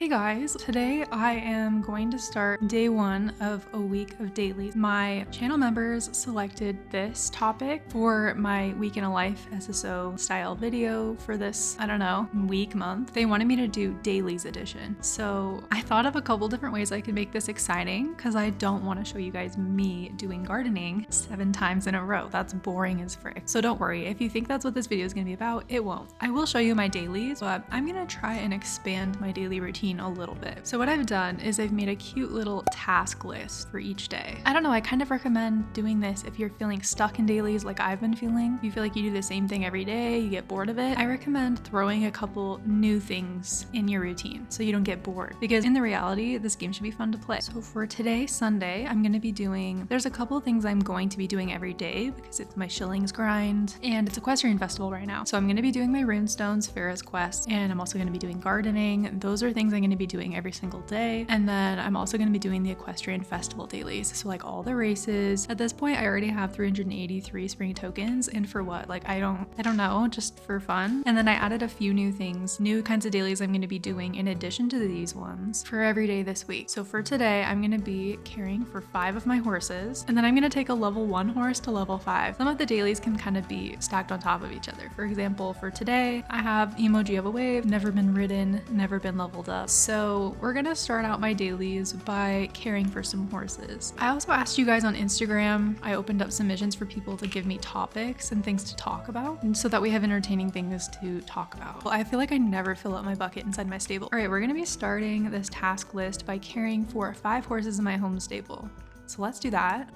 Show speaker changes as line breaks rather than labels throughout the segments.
guys, today I am going to start day one of a week of dailies. My channel members selected this topic for my week in a life SSO style video for this, I don't know, month. They wanted me to do dailies edition. So I thought of a couple different ways I could make this exciting because I don't want to show you guys me doing gardening 7 times in a row. That's boring as frick. So don't worry, if you think that's what this video is going to be about, it won't. I will show you my dailies, but I'm going to try and expand my daily routine a little bit. So what I've done is I've made a cute little task list for each day. I don't know, I kind of recommend doing this if you're feeling stuck in dailies like I've been feeling. If you feel like you do the same thing every day, you get bored of it, I recommend throwing a couple new things in your routine so you don't get bored. Because in the reality, this game should be fun to play. So for today, Sunday, I'm going to be doing, there's a couple of things I'm going to be doing every day because it's my shillings grind and it's Equestrian Festival right now. So I'm going to be doing my runestones, Farrah's quest, and I'm also going to be doing gardening. Those are things I'm going to be doing every single day. And then I'm also going to be doing the Equestrian Festival dailies. So like all the races. At this point, I already have 383 spring tokens. And for what? Like, I don't know, just for fun. And then I added a few new things, new kinds of dailies I'm going to be doing in addition to these ones for every day this week. So for today, I'm going to be caring for 5 of my horses. And then I'm going to take a level 1 horse to level 5. Some of the dailies can kind of be stacked on top of each other. For example, for today, I have emoji of a wave, never been ridden, never been leveled up. So we're gonna start out my dailies by caring for some horses. I also asked you guys on Instagram, I opened up submissions for people to give me topics and things to talk about, and so that we have entertaining things to talk about. Well, I feel like I never fill up my bucket inside my stable. All right, we're gonna be starting this task list by caring for 5 horses in my home stable. So let's do that.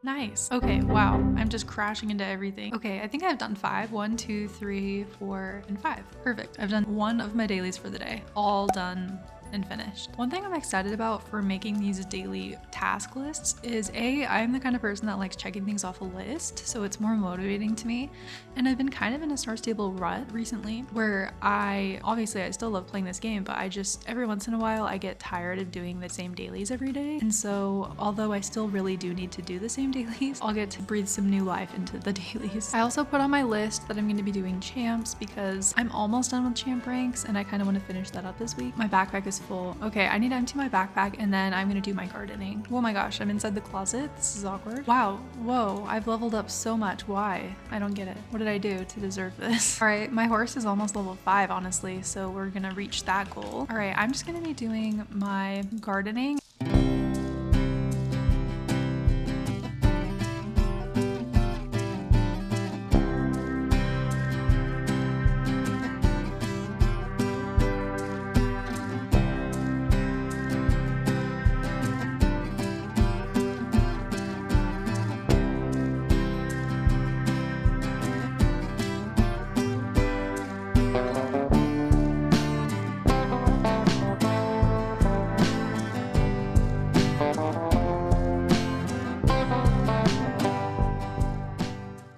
Nice. Okay, wow. I'm just crashing into everything. Okay, I think I've done 5. 1, 2, 3, 4, and 5. Perfect. I've done 1 of my dailies for the day. All done and finished. One thing I'm excited about for making these daily task lists is I'm the kind of person that likes checking things off a list, so it's more motivating to me. And I've been kind of in a Star Stable rut recently where I still love playing this game, but I just, every once in a while, I get tired of doing the same dailies every day. And so although I still really do need to do the same dailies, I'll get to breathe some new life into the dailies. I also put on my list that I'm going to be doing champs because I'm almost done with champ ranks and I kind of want to finish that up this week. My backpack is full. Okay, I need to empty my backpack and then I'm gonna do my gardening. Oh my gosh, I'm inside the closet. This is awkward. Wow, whoa, I've leveled up so much. Why? I don't get it. What did I do to deserve this? All right, my horse is almost level 5, honestly, so we're gonna reach that goal. All right, I'm just gonna be doing my gardening.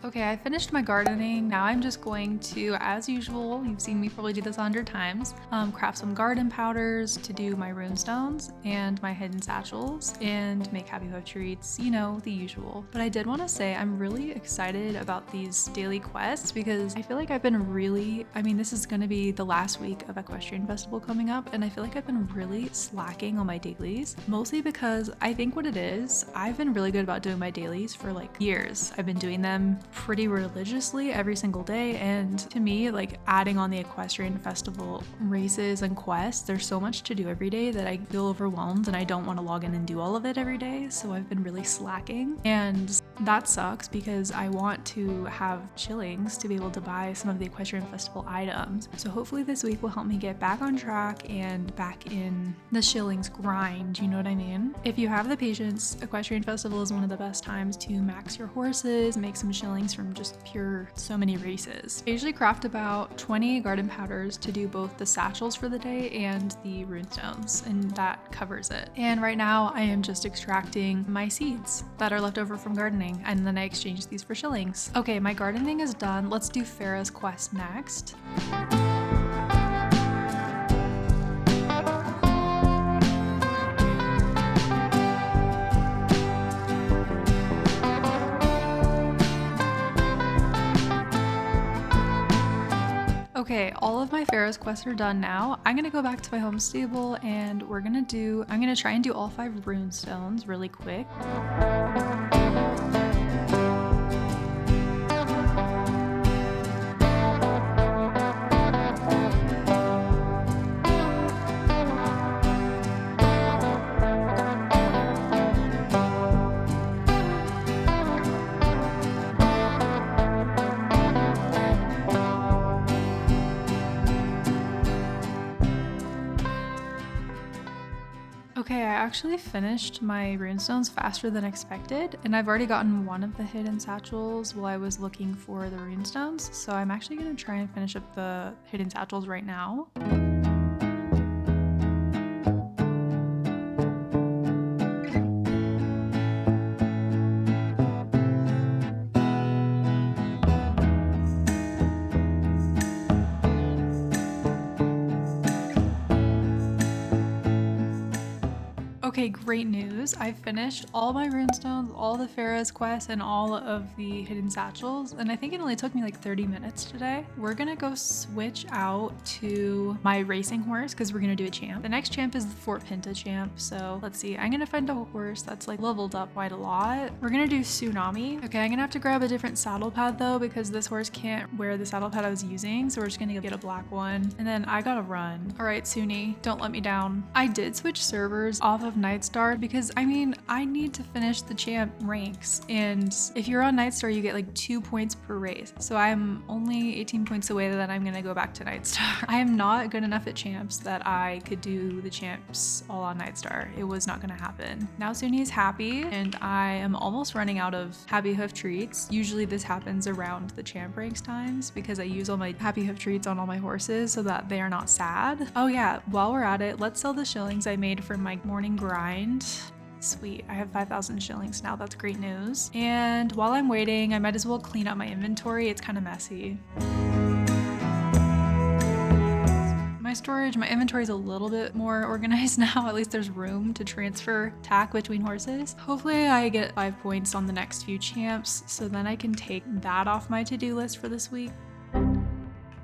Okay, I finished my gardening. Now I'm just going to, as usual, you've seen me probably do this 100 times, craft some garden powders to do my runestones and my hidden satchels and make happy hope treats, you know, the usual. But I did want to say I'm really excited about these daily quests because I feel like I've been really, this is going to be the last week of Equestrian Festival coming up, and I feel like I've been really slacking on my dailies, mostly because I think what it is, I've been really good about doing my dailies for like years. I've been doing them pretty religiously every single day, and to me, like adding on the Equestrian Festival races and quests, there's so much to do every day that I feel overwhelmed and I don't want to log in and do all of it every day, so I've been really slacking, and that sucks because I want to have shillings to be able to buy some of the Equestrian Festival items. So hopefully this week will help me get back on track and back in the shillings grind, you know what I mean? If you have the patience, Equestrian Festival is one of the best times to max your horses, make some shillings from just just pure so many races. I usually craft about 20 garden powders to do both the satchels for the day and the runestones, and that covers it. And right now I am just extracting my seeds that are left over from gardening, and then I exchange these for shillings. Okay, my gardening is done. Let's do Farah's quest next. Okay, all of my Farah's quests are done now. I'm gonna go back to my home stable and I'm gonna try and do all 5 runestones really quick. Okay, I actually finished my runestones faster than expected, and I've already gotten one of the hidden satchels while I was looking for the runestones, so I'm actually going to try and finish up the hidden satchels right now. Okay, great news. I finished all my runestones, all the Farah's quests, and all of the hidden satchels, and I think it only took me like 30 minutes today. We're gonna go switch out to my racing horse because we're gonna do a champ. The next champ is the Fort Pinta champ, so let's see. I'm gonna find a horse that's like leveled up quite a lot. We're gonna do Tsunami. Okay, I'm gonna have to grab a different saddle pad though because this horse can't wear the saddle pad I was using, so we're just gonna get a black one. And then I gotta run. All right, Suni, don't let me down. I did switch servers off of Nightstar because I mean I need to finish the champ ranks, and if you're on Nightstar you get like 2 points per race, so I'm only 18 points away that I'm gonna go back to Nightstar. I am not good enough at champs that I could do the champs all on Nightstar. It was not gonna happen. Now Suni is happy and I am almost running out of happy hoof treats. Usually this happens around the champ ranks times because I use all my happy hoof treats on all my horses so that they are not sad. Oh yeah, while we're at it, let's sell the shillings I made from my morning grind. Sweet, I have 5,000 shillings now. That's great news. And while I'm waiting, I might as well clean up my inventory. It's kind of messy. My inventory is a little bit more organized now. At least there's room to transfer tack between horses. Hopefully I get 5 points on the next few champs, so then I can take that off my to-do list for this week.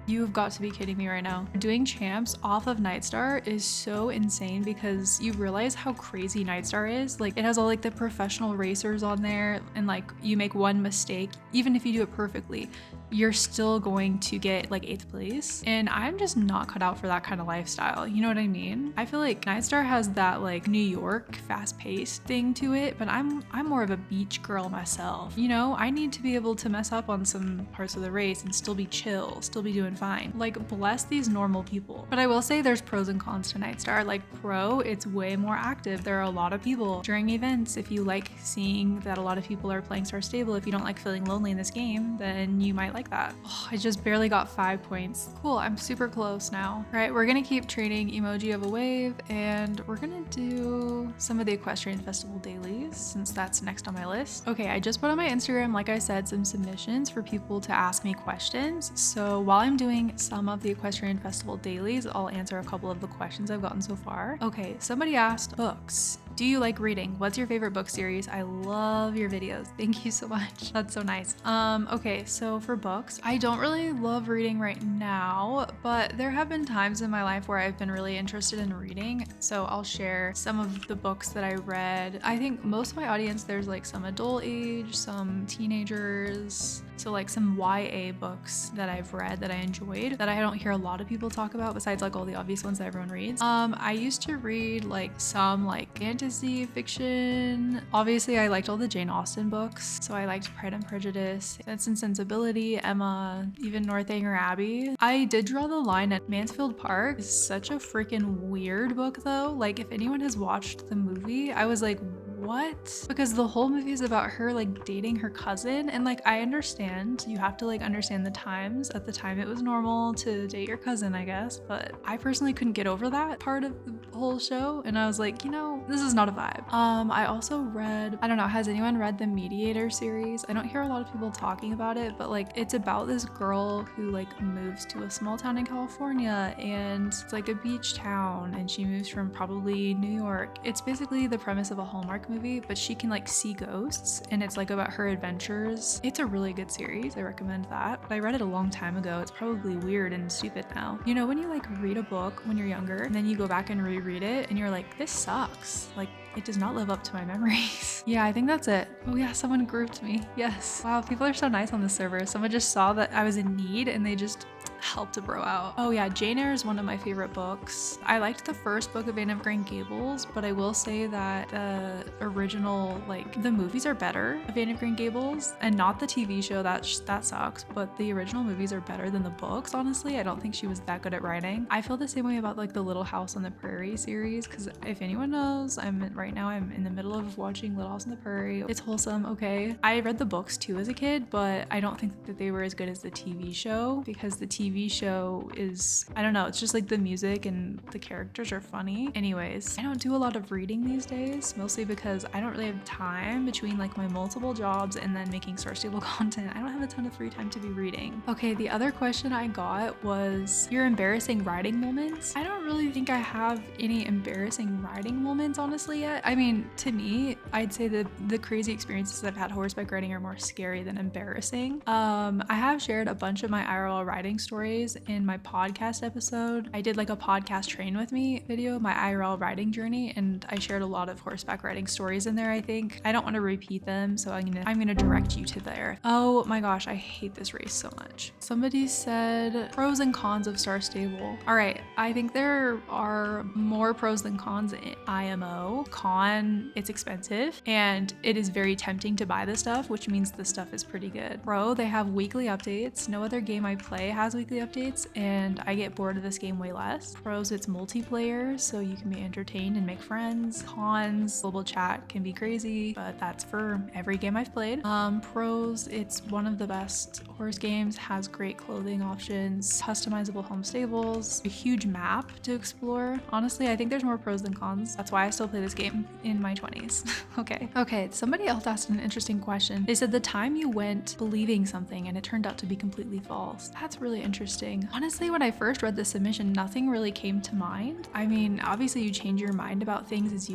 You have got to be kidding me right now. Doing champs off of Nightstar is so insane because you realize how crazy Nightstar is. Like, it has all like the professional racers on there, and like you make one mistake, even if you do it perfectly, you're still going to get like 8th place. And I'm just not cut out for that kind of lifestyle. You know what I mean? I feel like Nightstar has that like New York fast-paced thing to it, but I'm more of a beach girl myself. You know, I need to be able to mess up on some parts of the race and still be chill, still be doing fine. Like, bless these normal people. But I will say there's pros and cons to Nightstar. Like pro, it's way more active. There are a lot of people during events. If you like seeing that a lot of people are playing Star Stable, if you don't like feeling lonely in this game, then you might like that. Oh, I just barely got 5 points. Cool, I'm super close now. All right, we're gonna keep trading emoji of a wave, and we're gonna do some of the Equestrian Festival dailies since that's next on my list. Okay, I just put on my Instagram, like I said, some submissions for people to ask me questions. So while I'm doing some of the Equestrian Festival dailies, I'll answer a couple of the questions I've gotten so far. Okay, somebody asked books. Do you like reading? What's your favorite book series? I love your videos. Thank you so much. That's so nice. Okay, so for books, I don't really love reading right now, but there have been times in my life where I've been really interested in reading. So I'll share some of the books that I read. I think most of my audience, there's like some adult age, some teenagers, so like some YA books that I've read that I enjoyed that I don't hear a lot of people talk about besides like all the obvious ones that everyone reads. I used to read like some like fantasy fiction. Obviously I liked all the Jane Austen books. So I liked Pride and Prejudice, Sense and Sensibility, Emma, even Northanger Abbey. I did draw the line at Mansfield Park. It's such a freaking weird book though. Like if anyone has watched the movie, I was like, what? Because the whole movie is about her like dating her cousin, and like I understand you have to like understand the times. At the time it was normal to date your cousin, I guess, but I personally couldn't get over that part of the whole show, and I was like, you know, this is not a vibe. I also read, I don't know, has anyone read the Mediator series? I don't hear a lot of people talking about it, but like it's about this girl who like moves to a small town in California, and it's like a beach town, and she moves from probably New York. It's basically the premise of a Hallmark movie, but she can like see ghosts, and it's like about her adventures. It's a really good series. I recommend that. But I read it a long time ago. It's probably weird and stupid now. You know, when you like read a book when you're younger and then you go back and reread it and you're like, this sucks. Like, it does not live up to my memories. Yeah, I think that's it. Oh yeah, someone grouped me. Yes. Wow, people are so nice on this server. Someone just saw that I was in need and they just helped a bro out. Oh yeah, Jane Eyre is one of my favorite books. I liked the first book of Anne of Green Gables, but I will say that the original, like the movies are better of Anne of Green Gables, and not the TV show, that sucks, but the original movies are better than the books, honestly. I don't think she was that good at writing. I feel the same way about like the Little House on the Prairie series, because if anyone knows, right now I'm in the middle of watching Little House on the Prairie. It's wholesome, okay? I read the books too as a kid, but I don't think that they were as good as the TV show, because the TV show is, I don't know, it's just like the music and the characters are funny. Anyways, I don't do a lot of reading these days, mostly because I don't really have time between like my multiple jobs and then making Star Stable content. I don't have a ton of free time to be reading. Okay, the other question I got was your embarrassing riding moments. I don't really think I have any embarrassing riding moments honestly yet. I mean, to me, I'd say that the crazy experiences I've had horseback riding are more scary than embarrassing. I have shared a bunch of my IRL riding stories in my podcast episode. I did like a podcast train with me video, my IRL riding journey, and I shared a lot of horseback riding stories in there. I think I don't want to repeat them, so I'm gonna direct you to there. Oh my gosh, I hate this race so much. Somebody said pros and cons of Star Stable. All right, I think there are more pros than cons in IMO. Con, it's expensive and it is very tempting to buy the stuff, which means the stuff is pretty good. Pro, they have weekly updates. No other game I play has weekly updates, and I get bored of this game way less. Pros, it's multiplayer, so you can be entertained and make friends. Cons, global chat can be crazy, but that's for every game I've played. Pros, it's one of the best horse games, has great clothing options, customizable home stables, a huge map to explore. Honestly, I think there's more pros than cons. That's why I still play this game in my 20s. Okay, somebody else asked an interesting question. They said the time you went believing something and it turned out to be completely false. That's really interesting. Honestly, when I first read the submission, nothing really came to mind. I mean, obviously you change your mind about things as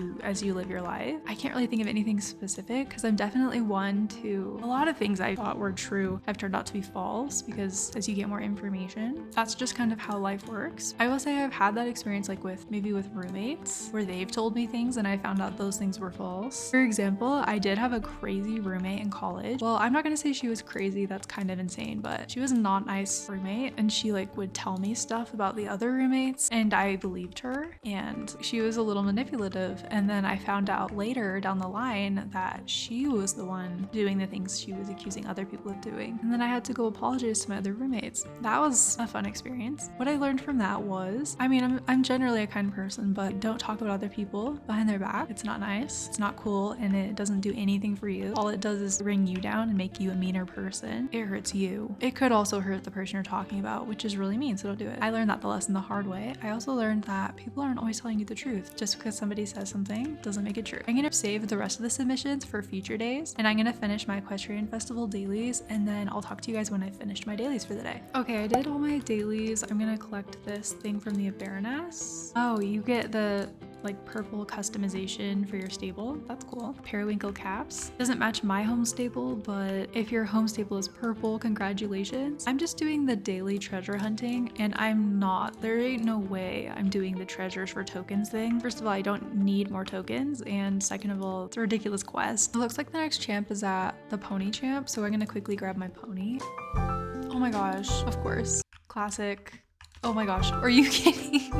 you live your life. I can't really think of anything specific because I'm definitely one to a lot of things I thought were true have turned out to be false, because as you get more information, that's just kind of how life works. I will say I've had that experience like maybe with roommates where they've told me things and I found out those things were false. For example, I did have a crazy roommate in college. Well, I'm not gonna say she was crazy, that's kind of insane, but she was a not nice roommate, and she like would tell me stuff about the other roommates and I believed her, and she was a little manipulative. And then I found out later down the line that she was the one doing the things she was accusing other people of doing. And then I had to go apologize to my other roommates. That was a fun experience. What I learned from that was, I mean, I'm generally a kind person, but don't talk about other people behind their back. It's not nice, it's not cool, and it doesn't do anything for you. All it does is bring you down and make you a meaner person. It hurts you. It could also hurt the person you're talking about, which is really mean, so don't do it. I learned that the lesson the hard way. I also learned that people aren't always telling you the truth. Just because somebody says something doesn't make it true. I'm gonna save the rest of the submissions for future days, and I'm gonna finish my Equestrian Festival dailies, and then I'll talk to you guys when I finished my dailies for the day. Okay, I did all my dailies. I'm gonna collect this thing from the Baroness. Oh, you get the like purple customization for your stable. That's cool. Periwinkle caps. Doesn't match my home stable, but if your home stable is purple, congratulations. I'm just doing the daily treasure hunting, and there ain't no way I'm doing the treasures for tokens thing. First of all, I don't need more tokens, and second of all, it's a ridiculous quest. It looks like the next champ is at the pony champ, so I'm gonna quickly grab my pony. Oh my gosh, of course. Classic. Oh my gosh, are you kidding?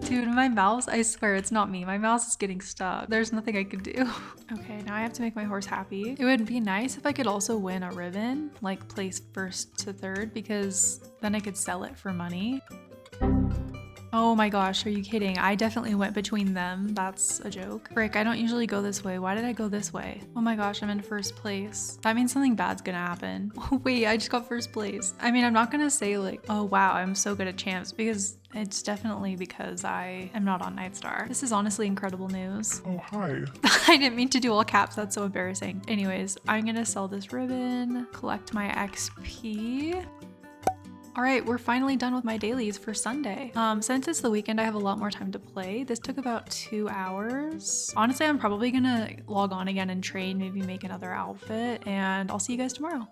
Dude, my mouse, I swear it's not me. My mouse is getting stuck. There's nothing I could do. Okay, now I have to make my horse happy. It would be nice if I could also win a ribbon, like place first to third, because then I could sell it for money. Oh my gosh, are you kidding? I definitely went between them. That's a joke. Frick, I don't usually go this way. Why did I go this way? Oh my gosh, I'm in first place. That means something bad's gonna happen. Oh wait, I just got first place. I mean, I'm not gonna say like, oh wow, I'm so good at champs, because it's definitely because I am not on Nightstar. This is honestly incredible news.
Oh, hi.
I didn't mean to do all caps. That's so embarrassing. Anyways, I'm gonna sell this ribbon, collect my XP. All right, we're finally done with my dailies for Sunday. Since it's the weekend, I have a lot more time to play. This took about 2 hours. Honestly, I'm probably gonna log on again and train, maybe make another outfit, and I'll see you guys tomorrow.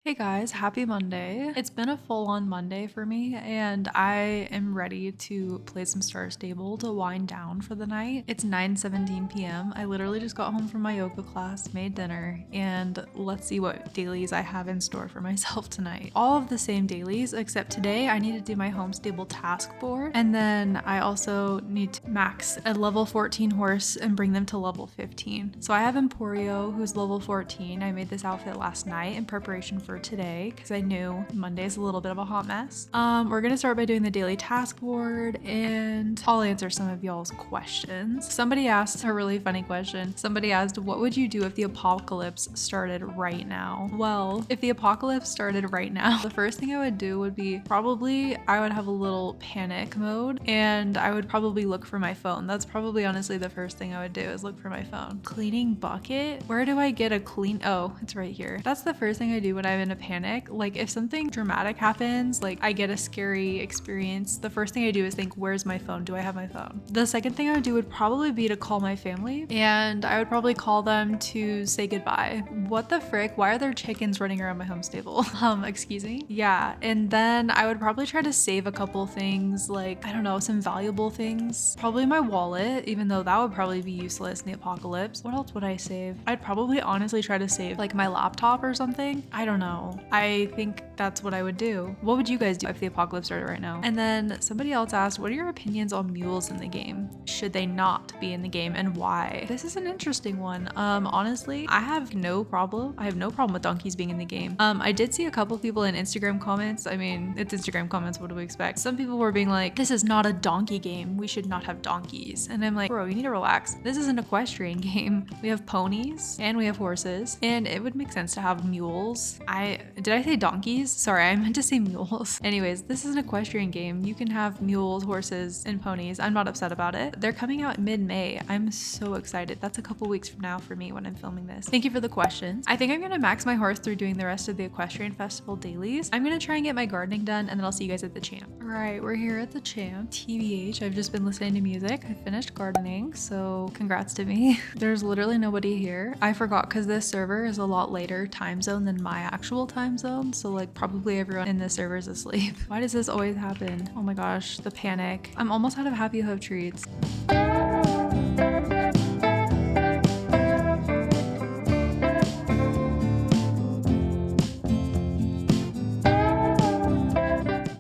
Hey guys, happy Monday. It's been a full-on Monday for me, and I am ready to play some Star Stable to wind down for the night. It's 9:17 p.m. I literally just got home from my yoga class, made dinner, and let's see what dailies I have in store for myself tonight. All of the same dailies, except today I need to do my home stable task board, and then I also need to max a level 14 horse and bring them to level 15. So I have Emporio, who's level 14. I made this outfit last night in preparation for today because I knew Monday's a little bit of a hot mess. We're gonna start by doing the daily task board, and I'll answer some of y'all's questions. Somebody asked a really funny question. Somebody asked, what would you do if the apocalypse started right now? Well, if the apocalypse started right now, the first thing I would do would be probably I would have a little panic mode, and I would probably look for my phone. That's probably honestly the first thing I would do, is look for my phone. Cleaning bucket? Where do I get a clean? Oh, it's right here. That's the first thing I do when I'm in a panic. Like if something dramatic happens, like I get a scary experience, the first thing I do is think, where's my phone? Do I have my phone? The second thing I would do would probably be to call my family, and I would probably call them to say goodbye. What the frick? Why are there chickens running around my home stable? Excuse me? Yeah, and then I would probably try to save a couple things, like, I don't know, some valuable things. Probably my wallet, even though that would probably be useless in the apocalypse. What else would I save? I'd probably honestly try to save like my laptop or something. I don't know. I think that's what I would do. What would you guys do if the apocalypse started right now? And then somebody else asked, what are your opinions on mules in the game? Should they not be in the game, and why? This is an interesting one. Honestly, I have no problem. I have no problem with donkeys being in the game. I did see a couple people in Instagram comments. I mean, it's Instagram comments. What do we expect? Some people were being like, this is not a donkey game. We should not have donkeys. And I'm like, bro, you need to relax. This is an equestrian game. We have ponies and we have horses, and it would make sense to have mules. Did I say donkeys? Sorry, I meant to say mules. Anyways, this is an equestrian game. You can have mules, horses, and ponies. I'm not upset about it. They're coming out mid-May. I'm so excited. That's a couple weeks from now for me when I'm filming this. Thank you for the questions. I think I'm gonna max my horse through doing the rest of the Equestrian Festival dailies. I'm gonna try and get my gardening done, and then I'll see you guys at the champ. All right, we're here at the champ. TBH, I've just been listening to music. I finished gardening, so congrats to me. There's literally nobody here. I forgot because this server is a lot later time zone than my actual time zone, so like probably everyone in this server is asleep. Why does this always happen? Oh my gosh, the panic. I'm almost out of Happy Hoof treats.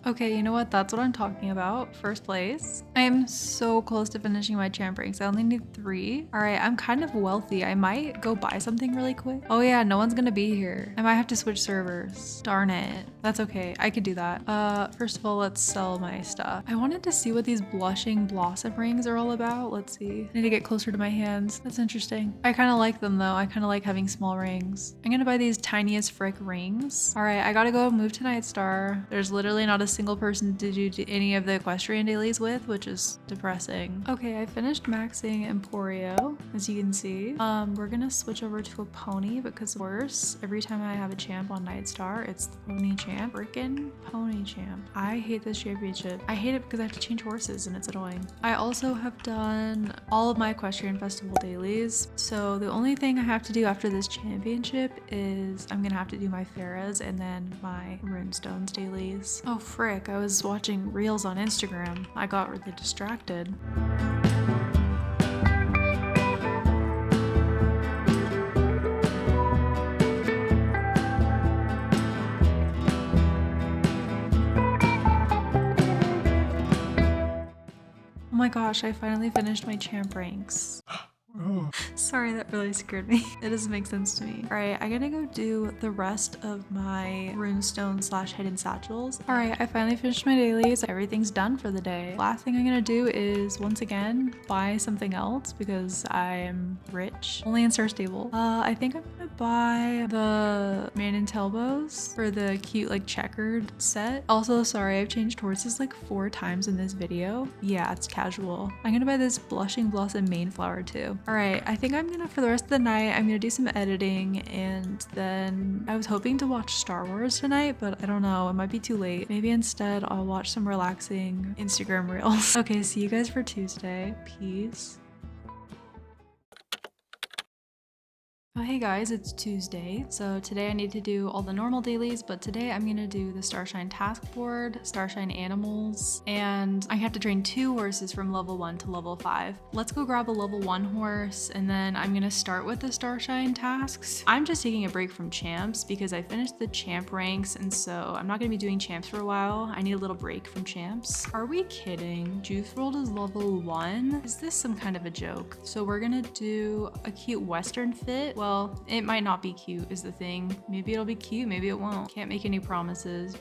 Okay, you know what? That's what I'm talking about. First place. I am so close to finishing my champ ranks. I only need 3. All right, I'm kind of wealthy. I might go buy something really quick. Oh yeah, no one's gonna be here. I might have to switch servers. Darn it. That's okay. I could do that. First of all, let's sell my stuff. I wanted to see what these blushing blossom rings are all about. Let's see. I need to get closer to my hands. That's interesting. I kind of like them though. I kind of like having small rings. I'm gonna buy these tiniest frick rings. All right, I gotta go move to Nightstar. There's literally not a single person to do any of the equestrian dailies with, which is depressing. Okay, I finished maxing Emporio, as you can see. We're gonna switch over to a pony because worse, every time I have a champ on Nightstar, it's the pony champ. Frickin' pony champ. I hate this championship. I hate it because I have to change horses and it's annoying. I also have done all of my Equestrian Festival dailies, so the only thing I have to do after this championship is I'm gonna have to do my Farahs and then my Runestones dailies. Oh frick, I was watching reels on Instagram. I got really distracted. Oh my gosh, I finally finished my champ ranks. Sorry, that really scared me. It doesn't make sense to me. All right, I gotta go do the rest of my runestone / hidden satchels. All right, I finally finished my dailies. Everything's done for the day. Last thing I'm gonna do is once again buy something else because I am rich. Only in Star Stable. I think I'm gonna buy the man and tailbows for the cute like checkered set. Also, sorry, I've changed horses like 4 times in this video. Yeah, it's casual. I'm gonna buy this blushing blossom main flower too. All right, I think I'm gonna, for the rest of the night, I'm gonna do some editing, and then I was hoping to watch Star Wars tonight, but I don't know, it might be too late. Maybe instead I'll watch some relaxing Instagram reels. Okay, see you guys for Tuesday. Peace. Oh, hey guys, it's Tuesday. So today I need to do all the normal dailies, but today I'm gonna do the Starshine task board, Starshine animals, and I have to train 2 horses from level 1 to level 5. Let's go grab a level 1 horse, and then I'm gonna start with the Starshine tasks. I'm just taking a break from champs because I finished the champ ranks, and so I'm not gonna be doing champs for a while. I need a little break from champs. Are we kidding? Juice World is level 1? Is this some kind of a joke? So we're gonna do a cute Western fit. Well, it might not be cute is the thing. Maybe it'll be cute, maybe it won't. Can't make any promises.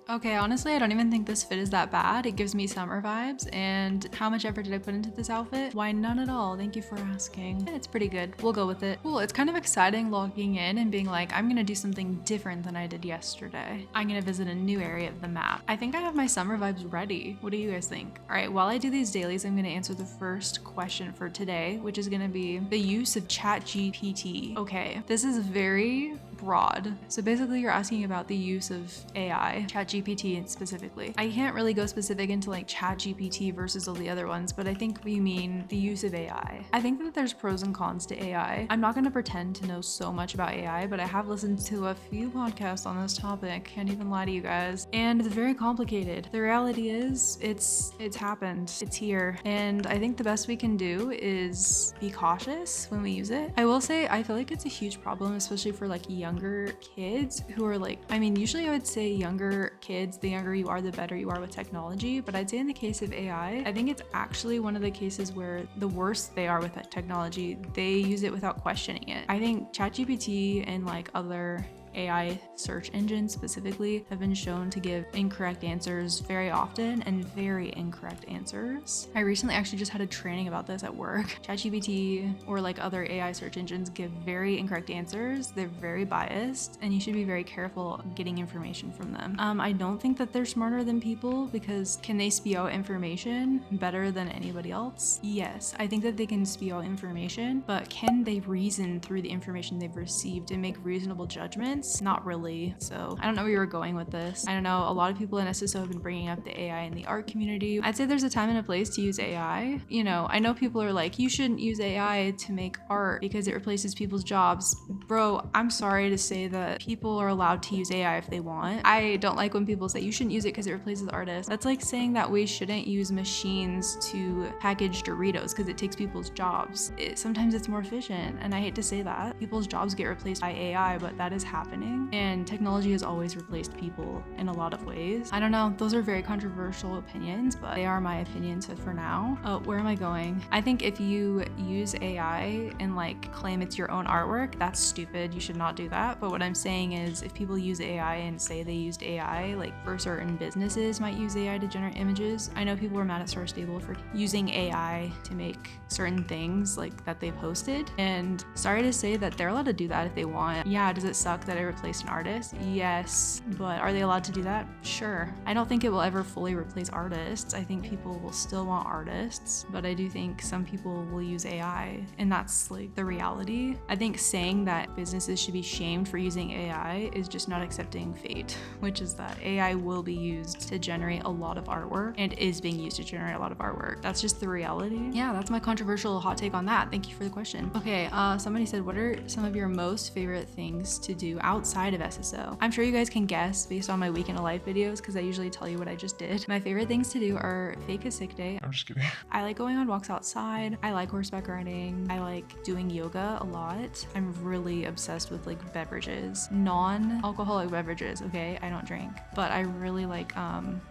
Okay, honestly, I don't even think this fit is that bad. It gives me summer vibes. And how much effort did I put into this outfit? Why, none at all. Thank you for asking. It's pretty good. We'll go with it. Cool, it's kind of exciting logging in and being like, I'm gonna do something different than I did yesterday. I'm gonna visit a new area of the map. I think I have my summer vibes ready. What do you guys think? All right, while I do these dailies, I'm gonna answer the first question for today, which is gonna be the use of ChatGPT. Okay, this is very broad. So basically you're asking about the use of AI, ChatGPT specifically. I can't really go specific into like ChatGPT versus all the other ones, but I think we mean the use of AI. I think that there's pros and cons to AI. I'm not gonna pretend to know so much about AI, but I have listened to a few podcasts on this topic, can't even lie to you guys, and it's very complicated. The reality is it's happened, it's here, and I think the best we can do is be cautious when we use it. I will say, I feel like it's a huge problem, especially for like younger kids who are like, I mean, usually I would say younger kids, the younger you are, the better you are with technology. But I'd say in the case of AI, I think it's actually one of the cases where the worse they are with that technology, they use it without questioning it. I think ChatGPT and like other AI search engines specifically have been shown to give incorrect answers very often and very incorrect answers. I recently actually just had a training about this at work. ChatGPT or like other AI search engines give very incorrect answers. They're very biased and you should be very careful getting information from them. I don't think that they're smarter than people because can they spew out information better than anybody else? Yes, I think that they can spew out information, but can they reason through the information they've received and make reasonable judgments? Not really. So I don't know where you were going with this. I don't know, a lot of people in SSO have been bringing up the AI in the art community. I'd say there's a time and a place to use AI. You know, I know people are like, you shouldn't use AI to make art because it replaces people's jobs. Bro, I'm sorry to say that people are allowed to use AI if they want. I don't like when people say you shouldn't use it because it replaces artists. That's like saying that we shouldn't use machines to package Doritos because it takes people's jobs. Sometimes it's more efficient, and I hate to say that. People's jobs get replaced by AI, but that is happening. And technology has always replaced people in a lot of ways. I don't know, those are very controversial opinions, but they are my opinions for now. Oh, where am I going? I think if you use AI and like claim it's your own artwork, that's stupid. You should not do that. But what I'm saying is if people use AI and say they used AI, like for certain businesses might use AI to generate images. I know people were mad at Star Stable for using AI to make certain things like that they posted. And sorry to say that they're allowed to do that if they want. Yeah, does it suck that I replaced an artist? Yes, but are they allowed to do that? Sure. I don't think it will ever fully replace artists. I think people will still want artists, but I do think some people will use AI, and that's like the reality. I think saying that businesses should be shamed for using AI is just not accepting fate, which is that AI will be used to generate a lot of artwork and is being used to generate a lot of artwork. That's just the reality. Yeah, that's my controversial hot take on that. Thank you for the question. Okay, somebody said, what are some of your most favorite things to do outside of SSO. I'm sure you guys can guess based on my week in a life videos because I usually tell you what I just did. My favorite things to do are fake a sick day. I'm just kidding. I like going on walks outside. I like horseback riding. I like doing yoga a lot. I'm really obsessed with like beverages, non-alcoholic beverages, okay? I don't drink, but I really like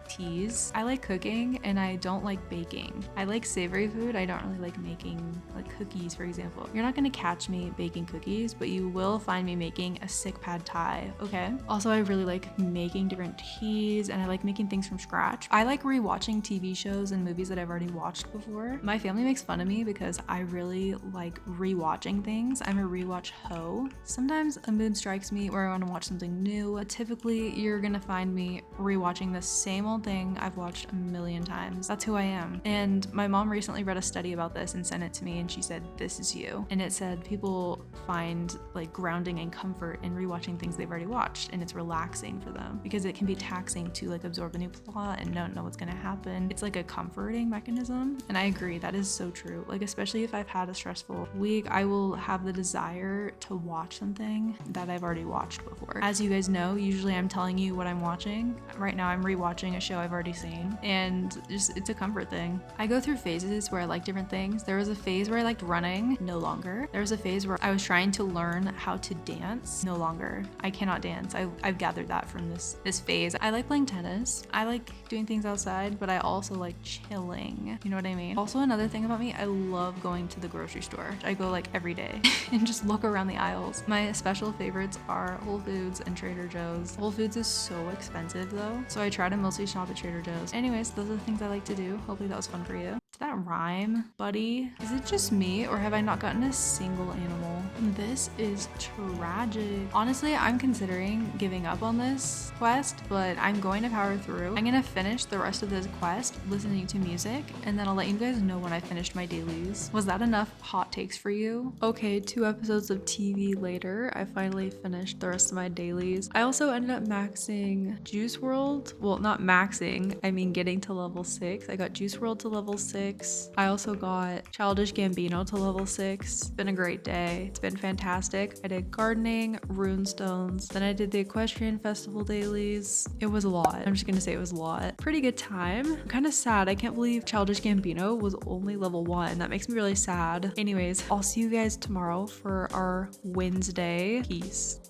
teas. I like cooking and I don't like baking. I like savory food. I don't really like making like cookies, for example. You're not gonna catch me baking cookies, but you will find me making a sick pad thai, okay? Also, I really like making different teas and I like making things from scratch. I like rewatching TV shows and movies that I've already watched before. My family makes fun of me because I really like rewatching things. I'm a rewatch hoe. Sometimes a mood strikes me where I want to watch something new. Typically, you're gonna find me rewatching the same old thing I've watched a million times. That's who I am. And my mom recently read a study about this and sent it to me and she said, "This is you." And it said people find like grounding and comfort in rewatching things they've already watched, and it's relaxing for them because it can be taxing to like absorb a new plot and not know what's gonna happen. It's like a comforting mechanism, and I agree, that is so true. Like, especially if I've had a stressful week, I will have the desire to watch something that I've already watched before. As you guys know, usually I'm telling you what I'm watching. Right now I'm rewatching a show I've already seen, and just it's a comfort thing. I go through phases where I like different things. There was a phase where I liked running, no longer. There was a phase where I was trying to learn how to dance, no longer. I cannot dance. I've gathered that from this phase. I like playing tennis. I like doing things outside, but I also like chilling. You know what I mean? Also, another thing about me, I love going to the grocery store. I go like every day and just look around the aisles. My special favorites are Whole Foods and Trader Joe's. Whole Foods is so expensive though, so I try to mostly shop at Trader Joe's. Anyways, those are the things I like to do. Hopefully that was fun for you. Did that rhyme, buddy? Is it just me, or have I not gotten a single animal? This is tragic. Honestly, I'm considering giving up on this quest, but I'm going to power through. I'm gonna finish the rest of this quest listening to music, and then I'll let you guys know when I finished my dailies. Was that enough hot takes for you? Okay, 2 episodes of TV later, I finally finished the rest of my dailies. I also ended up maxing Juice WRLD. Well, not maxing, I mean getting to level 6. I got Juice WRLD to level 6. I also got Childish Gambino to level 6. It's been a great day. It's been fantastic. I did gardening, runestones, then I did the Equestrian Festival dailies. It was a lot. I'm just gonna say it was a lot. Pretty good time. I'm kind of sad. I can't believe Childish Gambino was only level 1. That makes me really sad. Anyways, I'll see you guys tomorrow for our Wednesday. Peace.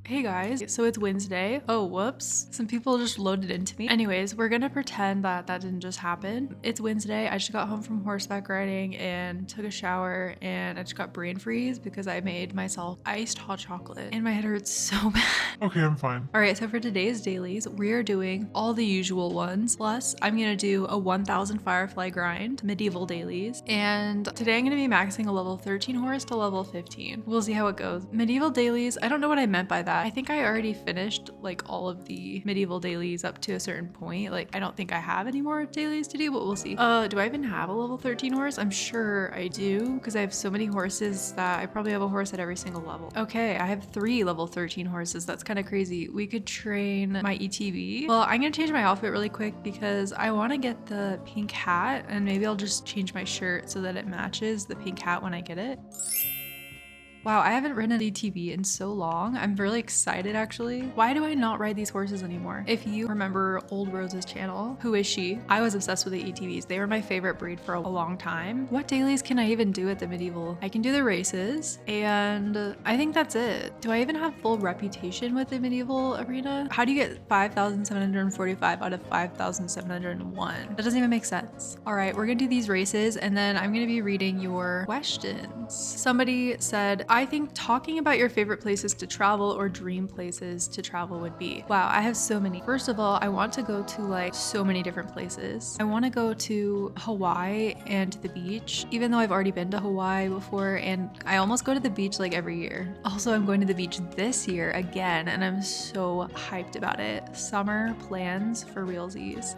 Hey guys, so it's Wednesday. Oh, whoops. Some people just loaded into me. Anyways, we're gonna pretend that that didn't just happen. It's Wednesday. I just got home from horseback riding and took a shower, and I just got brain freeze because I made myself iced hot chocolate and my head hurts so bad. Okay, I'm fine. All right, so for today's dailies, we are doing all the usual ones. Plus, I'm gonna do a 1000 firefly grind, medieval dailies. And today I'm gonna be maxing a level 13 horse to level 15. We'll see how it goes. Medieval dailies, I don't know what I meant by that. I think I already finished like all of the medieval dailies up to a certain point. Like, I don't think I have any more dailies to do, but we'll see. Do I even have a level 13 horse? I'm sure I do, because I have so many horses that I probably have a horse at every single level. Okay, I have 3 level 13 horses. That's kind of crazy. We could train my ETB. Well, I'm gonna change my outfit really quick because I want to get the pink hat, and maybe I'll just change my shirt so that it matches the pink hat when I get it. Wow, I haven't ridden an ETB in so long. I'm really excited actually. Why do I not ride these horses anymore? If you remember Old Rose's channel, who is she? I was obsessed with the ETBs. They were my favorite breed for a long time. What dailies can I even do at the medieval? I can do the races, and I think that's it. Do I even have full reputation with the medieval arena? How do you get 5,745 out of 5,701? That doesn't even make sense. All right, we're gonna do these races, and then I'm gonna be reading your questions. Somebody said, I think talking about your favorite places to travel or dream places to travel would be. Wow, I have so many. First of all, I want to go to like so many different places. I want to go to Hawaii and the beach, even though I've already been to Hawaii before, and I almost go to the beach like every year. Also, I'm going to the beach this year again, and I'm so hyped about it. Summer plans for realsies.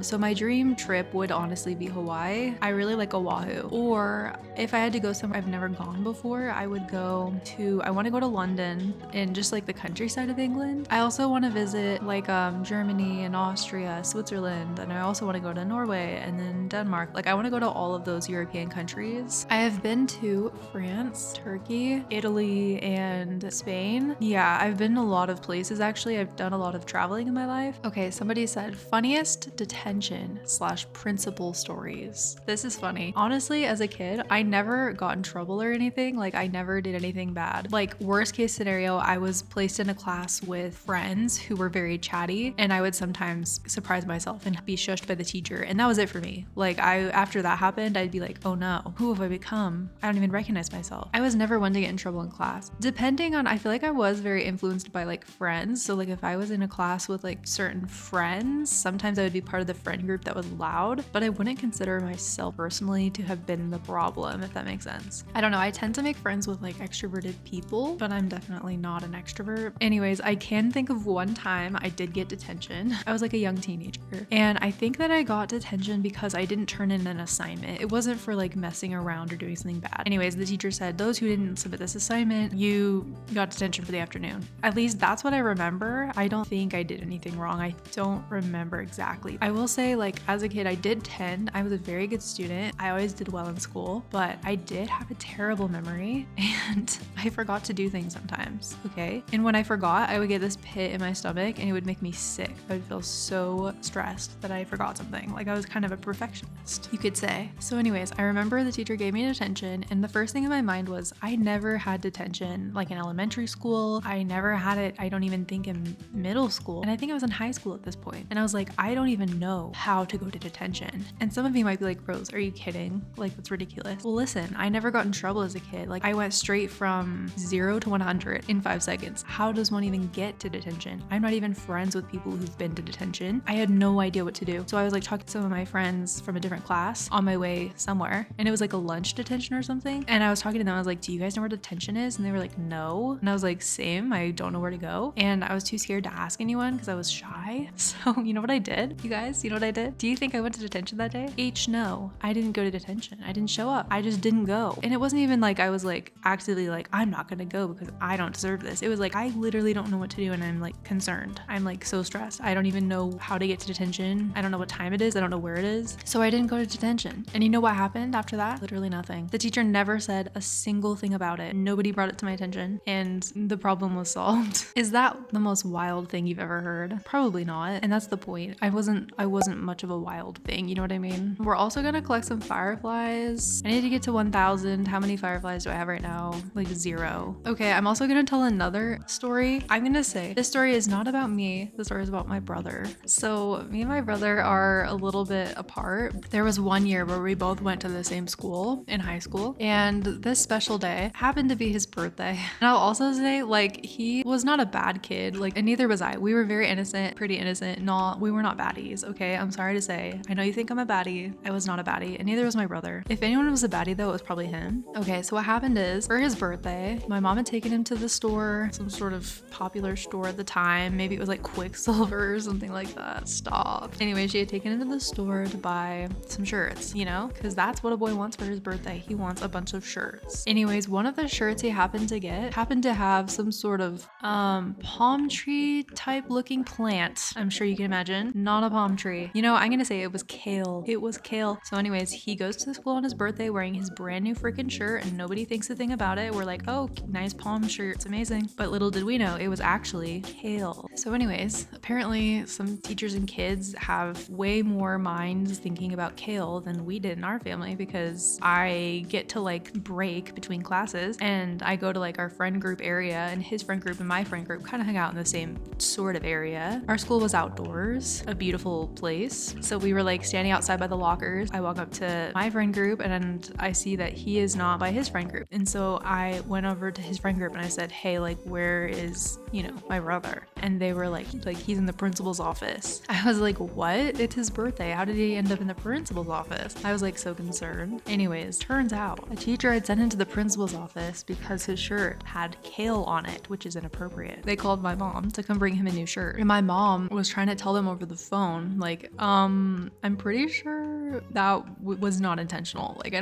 So my dream trip would honestly be Hawaii. I really like Oahu. Or if I had to go somewhere I've never gone before, I would go I want to go to London and just like the countryside of England. I also want to visit like Germany and Austria, Switzerland, and I also want to go to Norway and then Denmark. Like I want to go to all of those European countries. I have been to France, Turkey, Italy, and Spain. Yeah, I've been to a lot of places actually. I've done a lot of traveling in my life. Okay, somebody said funniest detention / principal stories. This is funny. Honestly, as a kid, I never got in trouble or anything. Like I never did anything bad. Like worst case scenario, I was placed in a class with friends who were very chatty, and I would sometimes surprise myself and be shushed by the teacher, and that was it for me. Like after that happened, I'd be like, oh no, who have I become? I don't even recognize myself. I was never one to get in trouble in class. Depending on, I feel like I was very influenced by like friends. So like if I was in a class with like certain friends, sometimes I would be part of the friend group that was loud, but I wouldn't consider myself personally to have been the problem, if that makes sense. I don't know, I tend to make friends with like extroverted people, but I'm definitely not an extrovert. Anyways, I can think of one time I did get detention. I was like a young teenager, and I think that I got detention because I didn't turn in an assignment. It wasn't for like messing around or doing something bad. Anyways, the teacher said, those who didn't submit this assignment, you got detention for the afternoon. At least that's what I remember. I don't think I did anything wrong. I don't remember exactly. I will say, like, as a kid, I did tend, I was a very good student. I always did well in school, but I did have a terrible memory and I forgot to do things sometimes, okay? And when I forgot, I would get this pit in my stomach and it would make me sick. I would feel so stressed that I forgot something. Like I was kind of a perfectionist, you could say. So anyways, I remember the teacher gave me detention, and the first thing in my mind was I never had detention like in elementary school. I never had it, I don't even think, in middle school. And I think I was in high school at this point. And I was like, I don't even know how to go to detention. And some of you might be like, Rose, are you kidding? Like, that's ridiculous. Well, listen, I never got in trouble as a kid. Like I went straight from 0 to 100 in 5 seconds. How does one even get to detention? I'm not even friends with people who've been to detention. I had no idea what to do. So I was like talking to some of my friends from a different class on my way somewhere, and it was like a lunch detention or something. And I was talking to them, I was like, do you guys know where detention is? And they were like, no. And I was like, same, I don't know where to go. And I was too scared to ask anyone because I was shy. So you know what I did? You guys, you know what I did? Do you think I went to detention that day? No, I didn't go to detention. I didn't show up. I just didn't go. And it wasn't even like I was like actively like, I'm not gonna go because I don't deserve this. It was like, I literally don't know what to do and I'm like concerned. I'm like so stressed. I don't even know how to get to detention. I don't know what time it is. I don't know where it is. So I didn't go to detention. And you know what happened after that? Literally nothing. The teacher never said a single thing about it. Nobody brought it to my attention and the problem was solved. Is that the most wild thing you've ever heard? Probably not. And that's the point. I wasn't much of a wild thing. You know what I mean? We're also gonna collect some fireflies. I need to get to 1,000. How many fireflies do I have right now? Like 0. Okay, I'm also gonna tell another story. I'm gonna say this story is not about me. The story is about my brother. So me and my brother are a little bit apart. There was one year where we both went to the same school in high school, and this special day happened to be his birthday. And I'll also say, like, he was not a bad kid, like, and neither was I. We were very innocent, pretty innocent. We were not baddies, okay? I'm sorry to say. I know you think I'm a baddie. I was not a baddie, and neither was my brother. If anyone was a baddie though, it was probably him. Okay, so what happened is, for his birthday, my mom had taken him to the store, some sort of popular store at the time. Maybe it was like Quicksilver or something like that. Stop. Anyway, she had taken him to the store to buy some shirts, you know, because that's what a boy wants for his birthday. He wants a bunch of shirts. Anyways, one of the shirts he happened to get happened to have some sort of palm tree type looking plant. I'm sure you can imagine. Not a palm tree. You know, I'm gonna say it was kale. It was kale. So anyways, he goes to school on his birthday wearing his brand new freaking shirt and nobody thinks a thing about it. We're like, oh, nice palm shirt. It's amazing. But little did we know it was actually kale. So anyways, apparently some teachers and kids have way more minds thinking about kale than we did in our family, because I get to like break between classes and I go to like our friend group area, and his friend group and my friend group kind of hang out in the same sort of area. Our school was outdoors, a beautiful place. So we were like standing outside by the lockers. I walk up to my friend group and I see that he is not by his friend group. And so I went over to his friend group and I said, hey, like, where is, you know, my brother? And they were like he's in the principal's office. I was like, what? It's his birthday. How did he end up in the principal's office? I was like so concerned. Anyways, turns out a teacher had sent him to the principal's office because his shirt had kale on it, which is inappropriate. They called my mom to come bring him a new shirt. And my mom was trying to tell them over the phone, like, I'm pretty sure flower, that was not intentional. Like,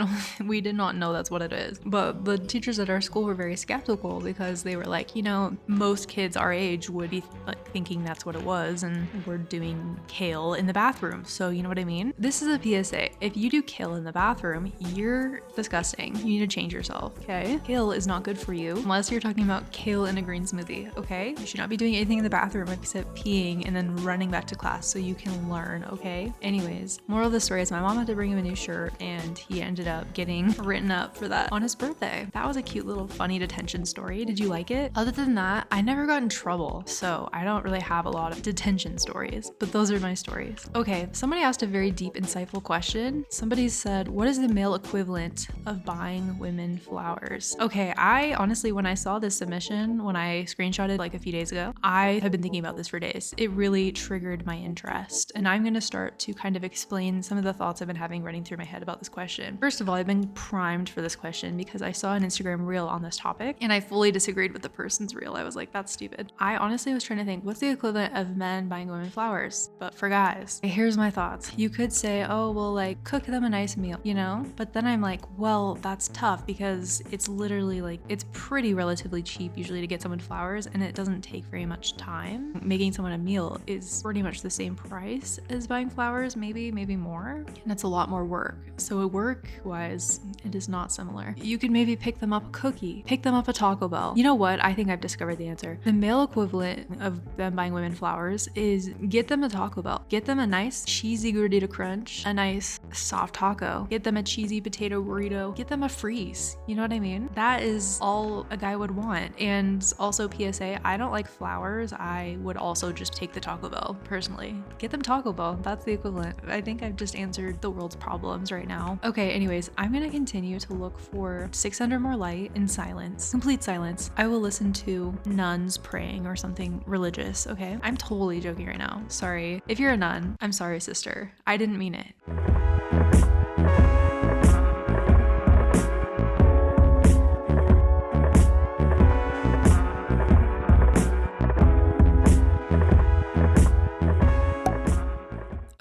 we did not know that's what it is. But the teachers at our school were very skeptical because they were like, you know, most kids our age would be like thinking that's what it was, and we're doing kale in the bathroom. So you know what I mean? This is a PSA. If you do kale in the bathroom, you're disgusting. You need to change yourself, okay? Kale is not good for you unless you're talking about kale in a green smoothie, okay? You should not be doing anything in the bathroom except peeing and then running back to class so you can learn, okay? Anyways, moral of the story is my mom had to bring him a new shirt and he ended up getting written up for that on his birthday. That was a cute little funny detention story. Did you like it? Other than that, I never got in trouble, so I don't really have a lot of detention stories, but those are my stories. Okay, somebody asked a very deep, insightful question. Somebody said, what is the male equivalent of buying women flowers? Okay, I honestly, when I saw this submission, when I screenshotted like a few days ago, I have been thinking about this for days. It really triggered my interest, and I'm gonna start to kind of explain some of the thoughts I've been having running through my head about this question. First of all, I've been primed for this question because I saw an Instagram reel on this topic and I fully disagreed with the person's reel. I was like, that's stupid. I honestly was trying to think, what's the equivalent of men buying women flowers? But for guys, here's my thoughts. You could say, oh, well, like cook them a nice meal, you know? But then I'm like, well, that's tough because it's literally like, it's pretty relatively cheap usually to get someone flowers, and it doesn't take very much time. Making someone a meal is pretty much the same price as buying flowers, maybe more, and it's a lot more work. So work-wise, it is not similar. You could maybe pick them up a cookie, pick them up a Taco Bell. You know what? I think I've discovered the answer. The male equivalent of them buying women flowers is get them a Taco Bell. Get them a nice cheesy gordita crunch, a nice soft taco. Get them a cheesy potato burrito. Get them a freeze. You know what I mean? That is all a guy would want. And also PSA, I don't like flowers. I would also just take the Taco Bell personally. Get them Taco Bell. That's the equivalent. I think I've just answered the world's problems right now. Okay, anyways, I'm gonna continue to look for 6 Under More Light in silence. Complete silence. I will listen to nuns praying or something religious, okay? I'm totally joking right now. Sorry. If you're a nun, I'm sorry, sister. I didn't mean it.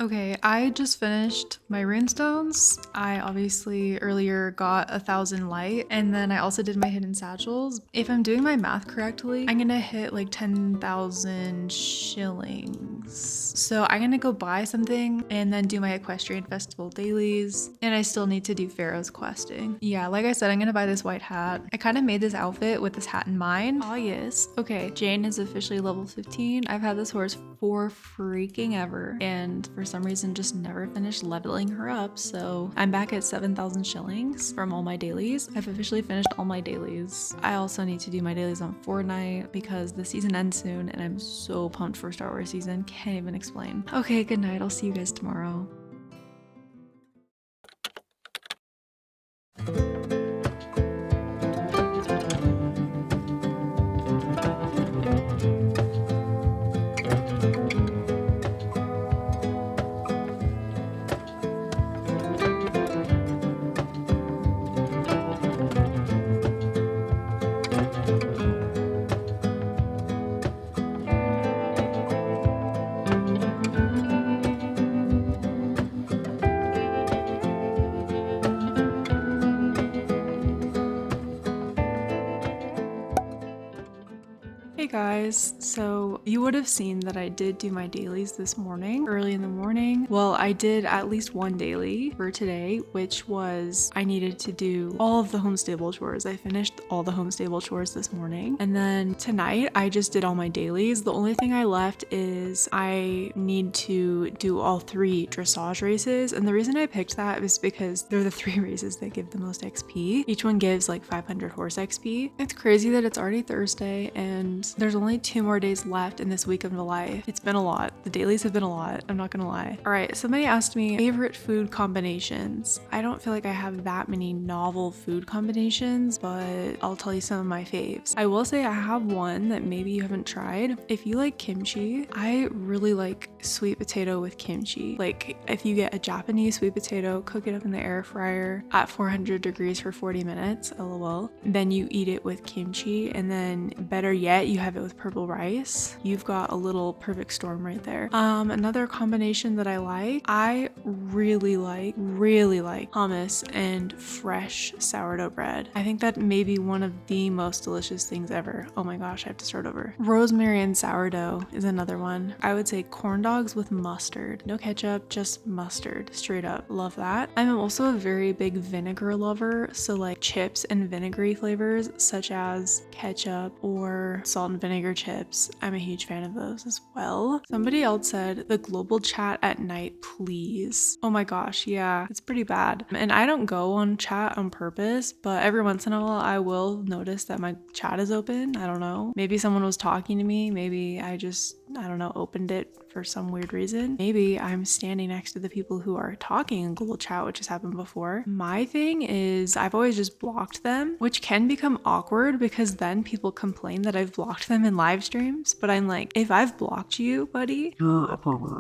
Okay, I just finished my runestones. I obviously earlier got 1,000 light, and then I also did my hidden satchels. If I'm doing my math correctly, I'm gonna hit like 10,000 shillings. So I'm gonna go buy something and then do my Equestrian Festival dailies, and I still need to do Pharaoh's questing. Yeah, like I said, I'm gonna buy this white hat. I kind of made this outfit with this hat in mind. Oh yes. Okay, Jane is officially level 15. I've had this horse for freaking ever, and for some reason just never finished leveling her up, so I'm back at 7,000 shillings from all my dailies. I've officially finished all my dailies. I also need to do my dailies on Fortnite because the season ends soon and I'm so pumped for Star Wars season, can't even explain. Okay, good night, I'll see you guys tomorrow. Hey guys, so you would have seen that I did do my dailies this morning, early in the morning. Well, I did at least one daily for today, which was I needed to do all of the home stable chores. I finished all the home stable chores this morning. And then tonight I just did all my dailies. The only thing I left is I need to do all 3 dressage races. And the reason I picked that is because they're the 3 races that give the most XP. Each one gives like 500 horse XP. It's crazy that it's already Thursday and there's only 2 more days left in this week of my life. It's been a lot. The dailies have been a lot. I'm not gonna lie. All right, somebody asked me favorite food combinations. I don't feel like I have that many novel food combinations, but I'll tell you some of my faves. I will say I have one that maybe you haven't tried. If you like kimchi, I really like sweet potato with kimchi. Like if you get a Japanese sweet potato, cook it up in the air fryer at 400 degrees for 40 minutes, lol. Then you eat it with kimchi, and then better yet, you have it with purple rice, you've got a little perfect storm right there. Another combination that I really like hummus and fresh sourdough bread. I think that may be one of the most delicious things ever. Oh my gosh, I have to start over. Rosemary and sourdough is another one. I would say corn dogs with mustard. No ketchup, just mustard. Straight up. Love that. I'm also a very big vinegar lover, so like chips and vinegary flavors such as ketchup or salt and vinegar chips. I'm a huge fan of those as well. Somebody else said the global chat at night, please. Oh my gosh, yeah, it's pretty bad. And I don't go on chat on purpose, but every once in a while I will notice that my chat is open. I don't know. Maybe someone was talking to me. Maybe I don't know, opened it for some weird reason. Maybe I'm standing next to the people who are talking in global chat, which has happened before. My thing is I've always just blocked them, which can become awkward because then people complain that I've blocked them in live streams. But I'm like, if I've blocked you, buddy,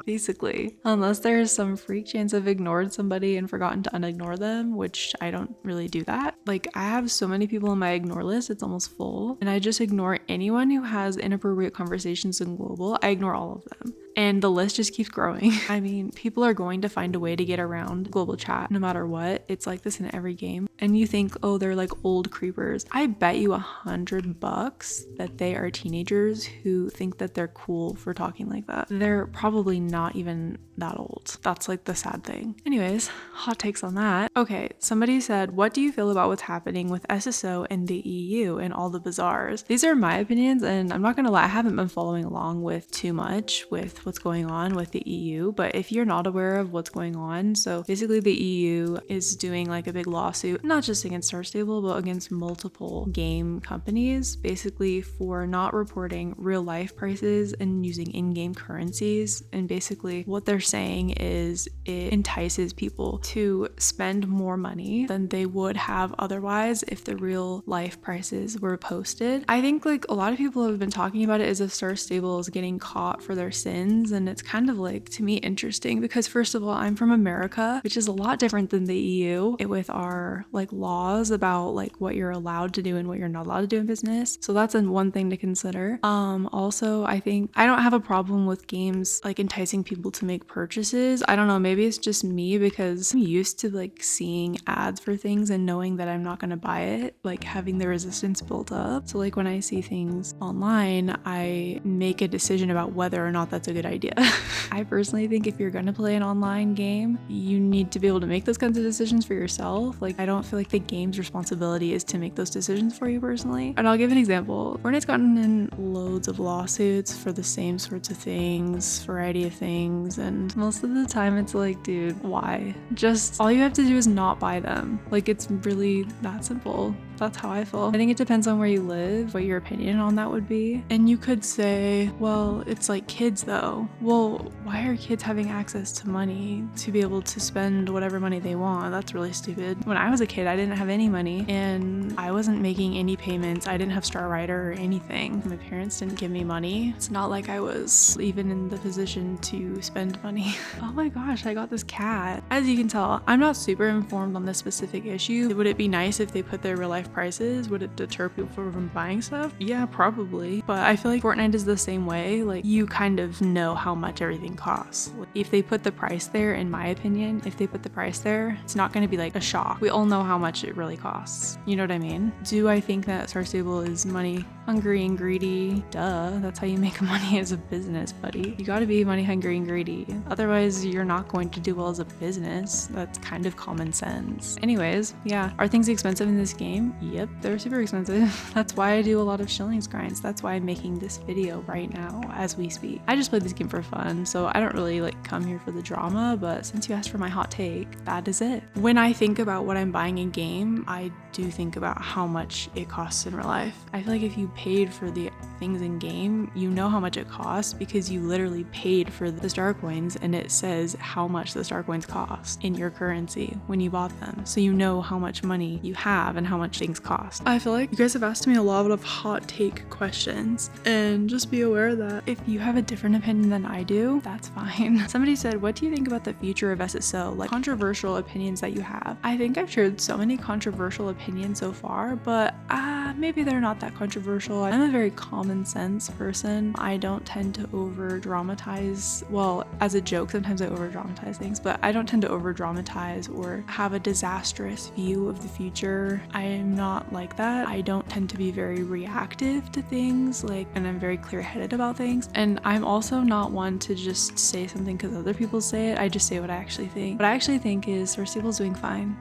basically, unless there's some freak chance I've ignored somebody and forgotten to unignore them, which I don't really do that. Like, I have so many people on my ignore list, it's almost full. And I just ignore anyone who has inappropriate conversations in global. I ignore all of them. And the list just keeps growing. I mean, people are going to find a way to get around global chat no matter what. It's like this in every game. And you think, oh, they're like old creepers. I bet you $100 that they are teenagers who think that they're cool for talking like that. They're probably not even that old. That's like the sad thing. Anyways, hot takes on that. Okay, somebody said, what do you feel about what's happening with SSO and the EU and all the bazaars? These are my opinions, and I'm not gonna lie, I haven't been following along with too much with what's going on with the EU, but if you're not aware of what's going on, so basically the EU is doing like a big lawsuit, not just against Star Stable, but against multiple game companies, basically for not reporting real life prices and using in-game currencies. And basically what they're saying is it entices people to spend more money than they would have otherwise if the real life prices were posted. I think like a lot of people have been talking about it as if Star Stable is getting caught for their sins, and it's kind of like, to me, interesting because first of all, I'm from America, which is a lot different than the EU with our like laws about like what you're allowed to do and what you're not allowed to do in business. So that's one thing to consider. Also, I think I don't have a problem with games like enticing people to make purchases. I don't know, maybe it's just me because I'm used to like seeing ads for things and knowing that I'm not going to buy it, like having the resistance built up. So like when I see things online, I make a decision about whether or not that's a good idea. I personally think if you're going to play an online game, you need to be able to make those kinds of decisions for yourself. Like, I don't feel like the game's responsibility is to make those decisions for you personally. And I'll give an example. Fortnite's gotten in loads of lawsuits for the same sorts of things, variety of things, and most of the time it's like, dude, why? Just all you have to do is not buy them. Like, it's really that simple. That's how I feel. I think it depends on where you live, what your opinion on that would be. And you could say, well, it's like kids though. Well, why are kids having access to money to be able to spend whatever money they want? That's really stupid. When I was a kid, I didn't have any money and I wasn't making any payments. I didn't have Star Rider or anything. My parents didn't give me money. It's not like I was even in the position to spend money. Oh my gosh, I got this cat. As you can tell, I'm not super informed on this specific issue. Would it be nice if they put their real life prices? Would it deter people from buying stuff? Yeah, probably. But I feel like Fortnite is the same way. Like, you kind of know how much everything costs. If they put the price there, in my opinion, if they put the price there, it's not going to be like a shock. We all know how much it really costs. You know what I mean? Do I think that Star Stable is money hungry and greedy? Duh, that's how you make money as a business, buddy. You gotta be money hungry and greedy. Otherwise, you're not going to do well as a business. That's kind of common sense. Anyways, yeah. Are things expensive in this game? Yep, they're super expensive. That's why I do a lot of shillings grinds. That's why I'm making this video right now as we speak. I just played this game for fun, so I don't really like come here for the drama, but since you asked for my hot take, that is it. When I think about what I'm buying in game, I do think about how much it costs in real life. I feel like if you paid for the things in game, you know how much it costs because you literally paid for the star coins and it says how much the star coins cost in your currency when you bought them. So you know how much money you have and how much things cost. I feel like you guys have asked me a lot of hot take questions, and just be aware that if you have a different opinion than I do, that's fine. Somebody said, what do you think about the future of SSO? Like controversial opinions that you have. I think I've shared so many controversial opinions so far, but maybe they're not that controversial. I'm a very common sense person. I don't tend to over dramatize. Well, as a joke, sometimes I over dramatize things, but I don't tend to over dramatize or have a disastrous view of the future. I am not like that. I don't tend to be very reactive to things, and I'm very clear-headed about things. And I'm also not one to just say something because other people say it. I just say what I actually think. What I actually think is Horsegal's doing fine.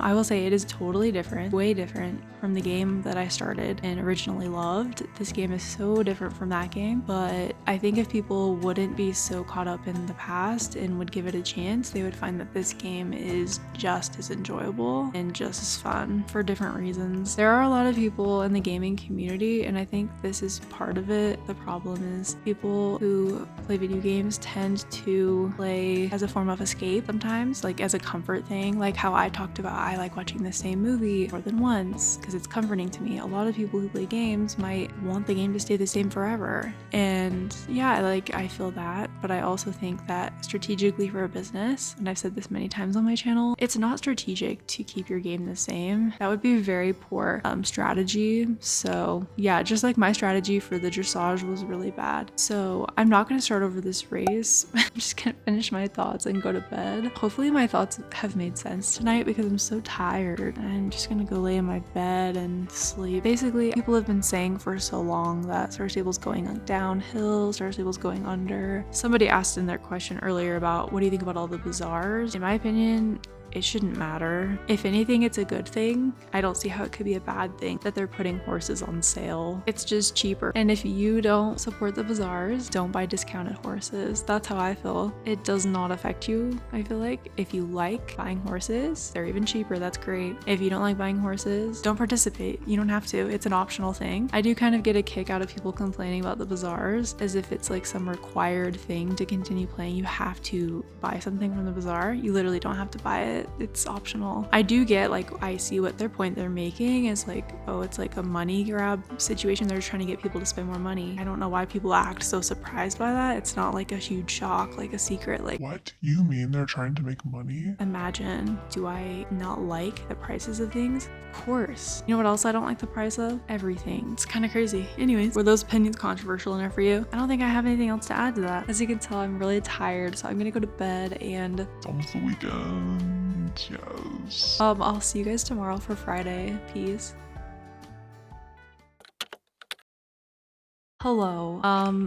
I will say it is totally different, way different from the game that I started and originally loved. This game is so different from that game, but I think if people wouldn't be so caught up in the past and would give it a chance, they would find that this game is just as enjoyable and just as fun for different reasons. There are a lot of people in the gaming community, and I think this is part of it. The problem is people who play video games tend to play as a form of escape sometimes, like as a comfort thing, like how I talked about I like watching the same movie more than once because it's comforting to me. A lot of people who play games might want the game to stay the same forever, and yeah, I feel that, but I also think that strategically for a business, and I've said this many times on my channel, it's not strategic to keep your game the same. That would be a very poor strategy. So yeah, just like my strategy for the dressage was really bad. So I'm not going to start over this race. I'm just going to finish my thoughts and go to bed. Hopefully my thoughts have made sense tonight because I'm so tired. I'm just going to go lay in my bed and sleep. Basically, people have been saying for so long that Star Stable's going downhill, Star Stable's going under. Somebody asked in their question earlier about what do you think about all the bazaars? In my opinion, it shouldn't matter. If anything, it's a good thing. I don't see how it could be a bad thing that they're putting horses on sale. It's just cheaper. And if you don't support the bazaars, don't buy discounted horses. That's how I feel. It does not affect you, I feel like. If you like buying horses, they're even cheaper. That's great. If you don't like buying horses, don't participate. You don't have to. It's an optional thing. I do kind of get a kick out of people complaining about the bazaars as if it's like some required thing to continue playing. You have to buy something from the bazaar. You literally don't have to buy it. It's optional. I do get I see what their point they're making is it's like a money grab situation. They're trying to get people to spend more money. I don't know why people act so surprised by that. It's not like a huge shock, like a secret.
What? You mean they're trying to make money?
Imagine, do I not like the prices of things? Of course. You know what else I don't like the price of? Everything. It's kind of crazy. Anyways, were those opinions controversial enough for you? I don't think I have anything else to add to that. As you can tell, I'm really tired, so I'm gonna go to bed and
it's almost the weekend. Yes.
I'll see you guys tomorrow for Friday. Peace. Hello,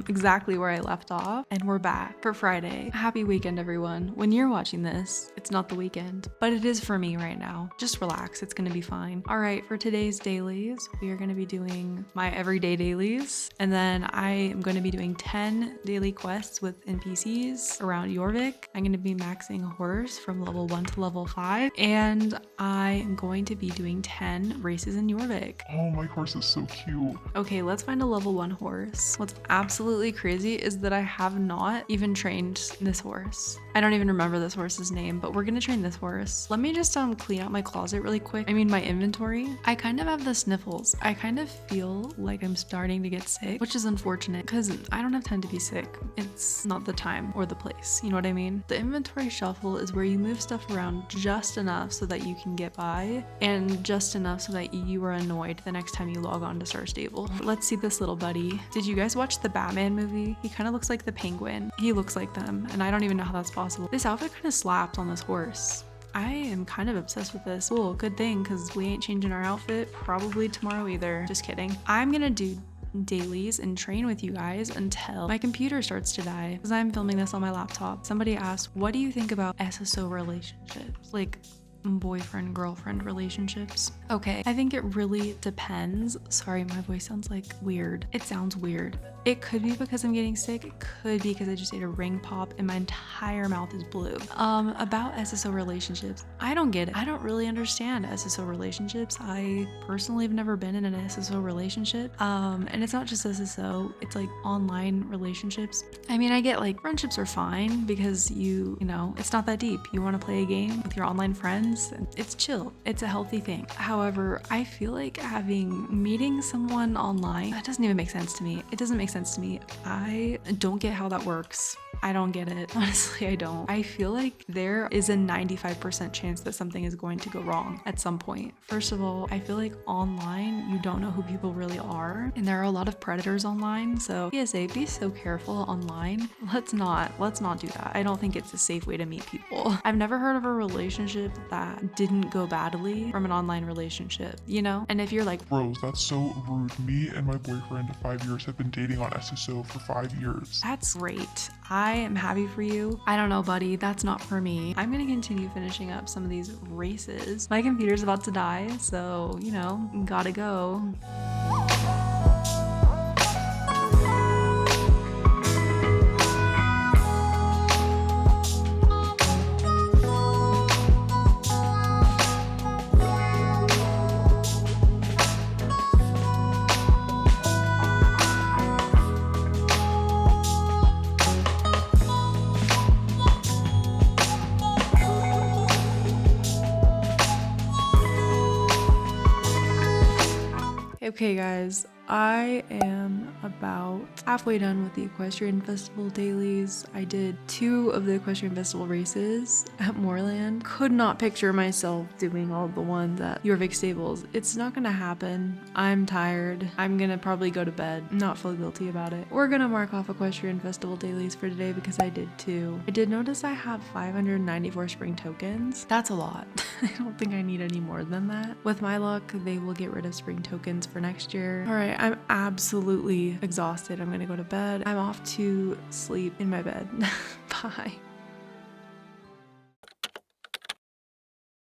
exactly where I left off, and we're back for Friday. Happy weekend, everyone. When you're watching this, it's not the weekend, but it is for me right now. Just relax, it's gonna be fine. All right, for today's dailies, we are gonna be doing my everyday dailies, and then I am gonna be doing 10 daily quests with NPCs around Jorvik. I'm gonna be maxing a horse from level 1 to level 5, and I am going to be doing 10 races in Jorvik.
Oh, my horse is so cute.
Okay, let's find a level 1 horse. What's absolutely crazy is that I have not even trained this horse. I don't even remember this horse's name, but we're gonna train this horse. Let me just clean out my closet really quick. I mean my inventory. I kind of have the sniffles. I kind of feel like I'm starting to get sick, which is unfortunate because I don't have time to be sick. It's not the time or the place, you know what I mean? The inventory shuffle is where you move stuff around just enough so that you can get by, and just enough so that you are annoyed the next time you log on to Star Stable. Let's see this little buddy. Did you guys watch the Batman movie? He kind of looks like the Penguin. He looks like them, and I don't even know how that's possible. This outfit kind of slaps on this horse. I am kind of obsessed with this. Cool, good thing, because we ain't changing our outfit probably tomorrow either. Just kidding. I'm gonna do dailies and train with you guys until my computer starts to die because I'm filming this on my laptop. Somebody asked, what do you think about SSO relationships? Like boyfriend-girlfriend relationships. Okay, I think it really depends. Sorry, my voice sounds like weird. It sounds weird. It could be because I'm getting sick. It could be because I just ate a ring pop and my entire mouth is blue. About SSO relationships, I don't get it. I don't really understand SSO relationships. I personally have never been in an SSO relationship. And it's not just SSO, it's like online relationships. I mean, I get friendships are fine because you know, it's not that deep. You want to play a game with your online friends, friends. It's chill. It's a healthy thing. However, I feel like meeting someone online, that doesn't even make sense to me. It doesn't make sense to me. I don't get how that works. I don't get it. Honestly, I don't. I feel like there is a 95% chance that something is going to go wrong at some point. First of all, I feel like online, you don't know who people really are. And there are a lot of predators online. So PSA, be so careful online. Let's not do that. I don't think it's a safe way to meet people. I've never heard of a relationship that didn't go badly from an online relationship, you know? And if you're like,
Rose, that's so rude. Me and my boyfriend of 5 years have been dating on SSO for 5 years.
that's great. I am happy for you. I don't know, buddy. That's not for me. I'm gonna continue finishing up some of these races. My computer's about to die, so, you know, gotta go. Okay guys, I am about halfway done with the Equestrian Festival dailies. I did 2 of the Equestrian Festival races at Moorland. Could not picture myself doing all the ones at Jorvik Stables. It's not gonna happen. I'm tired. I'm gonna probably go to bed. I'm not feel guilty about it. We're gonna mark off Equestrian Festival dailies for today because I did 2. I did notice I have 594 spring tokens. That's a lot. I don't think I need any more than that. With my luck, they will get rid of spring tokens for next year. All right, I'm absolutely exhausted. I'm gonna go to bed. I'm off to sleep in my bed. Bye.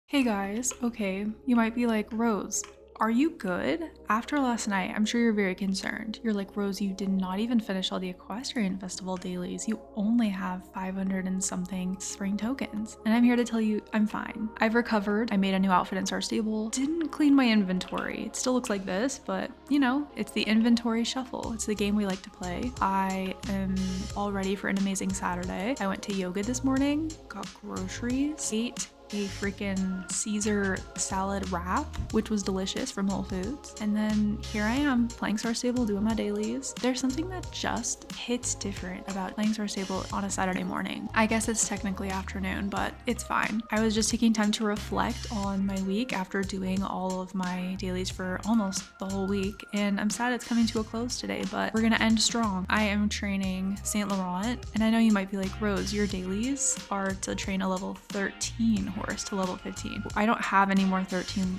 Hey guys, okay, you might be like, Rose, are you good? After last night, I'm sure you're very concerned. You're like, Rose, you did not even finish all the Equestrian Festival dailies. You only have 500 and something spring tokens. And I'm here to tell you I'm fine. I've recovered. I made a new outfit in Star Stable. Didn't clean my inventory. It still looks like this, but you know, it's the inventory shuffle. It's the game we like to play. I am all ready for an amazing Saturday. I went to yoga this morning, got groceries, ate a freaking Caesar salad wrap, which was delicious from Whole Foods. And then here I am playing Star Stable, doing my dailies. There's something that just hits different about playing Star Stable on a Saturday morning. I guess it's technically afternoon, but it's fine. I was just taking time to reflect on my week after doing all of my dailies for almost the whole week. And I'm sad it's coming to a close today, but we're gonna end strong. I am training St. Laurent, and I know you might be like, Rose, your dailies are to train a level 13 horse to level 15. I don't have any more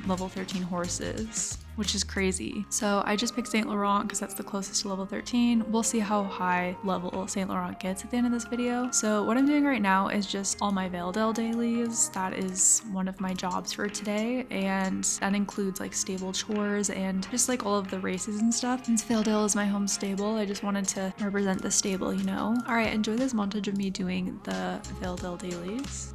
level 13 horses, which is crazy. So I just picked St. Laurent because that's the closest to level 13. We'll see how high level St. Laurent gets at the end of this video. So what I'm doing right now is just all my Valedale dailies. That is one of my jobs for today, and that includes like stable chores and just like all of the races and stuff. Since Valedale is my home stable, I just wanted to represent the stable, you know? All right, enjoy this montage of me doing the Valedale dailies.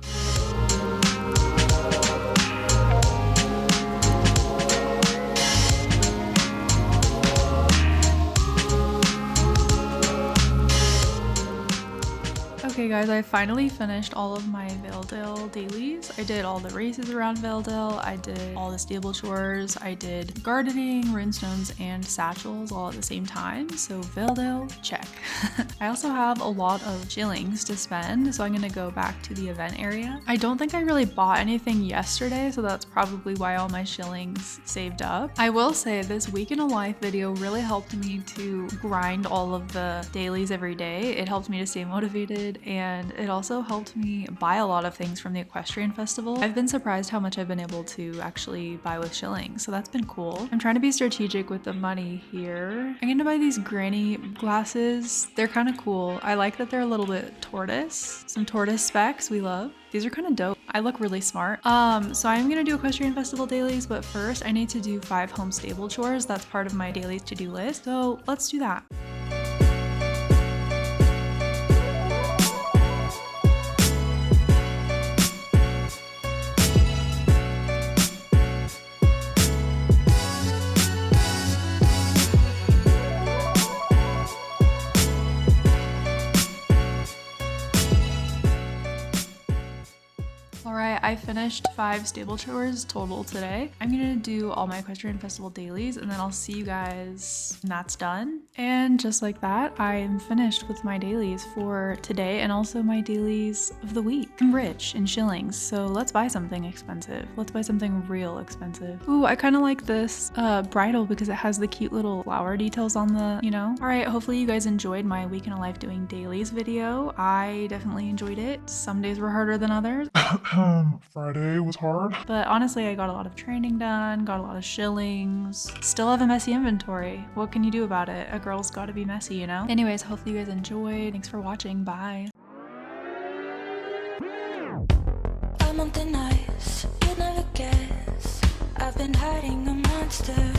Okay guys, I finally finished all of my Valedale dailies. I did all the races around Valedale, I did all the stable chores, I did gardening, runestones, and satchels all at the same time. So Valedale, check. I also have a lot of shillings to spend, so I'm gonna go back to the event area. I don't think I really bought anything yesterday, so that's probably why all my shillings saved up. I will say this week in a life video really helped me to grind all of the dailies every day. It helped me to stay motivated, and it also helped me buy a lot of things from the Equestrian Festival. I've been surprised how much I've been able to actually buy with shillings, so that's been cool. I'm trying to be strategic with the money here. I'm gonna buy these granny glasses. They're kind of cool. I like that they're a little bit tortoise. Some tortoise specs we love. These are kind of dope. I look really smart. So I'm gonna do Equestrian Festival dailies, but first I need to do 5 home stable chores. That's part of my dailies to-do list. So let's do that. I I finished 5 stable chores total today. I'm gonna do all my Equestrian Festival dailies and then I'll see you guys when that's done. And just like that, I am finished with my dailies for today and also my dailies of the week. I'm rich in shillings, so let's buy something expensive. Let's buy something real expensive. Ooh, I kind of like this bridle because it has the cute little flower details on the, you know. All right, hopefully you guys enjoyed my week in a life doing dailies video. I definitely enjoyed it. Some days were harder than others.
Friday was hard.
But honestly, I got a lot of training done, got a lot of shillings. Still have a messy inventory. What can you do about it? A girl's gotta be messy, you know? Anyways, hopefully you guys enjoyed. Thanks for watching. Bye.
I'm on thin ice, you'd never guess. I've been hiding a monster.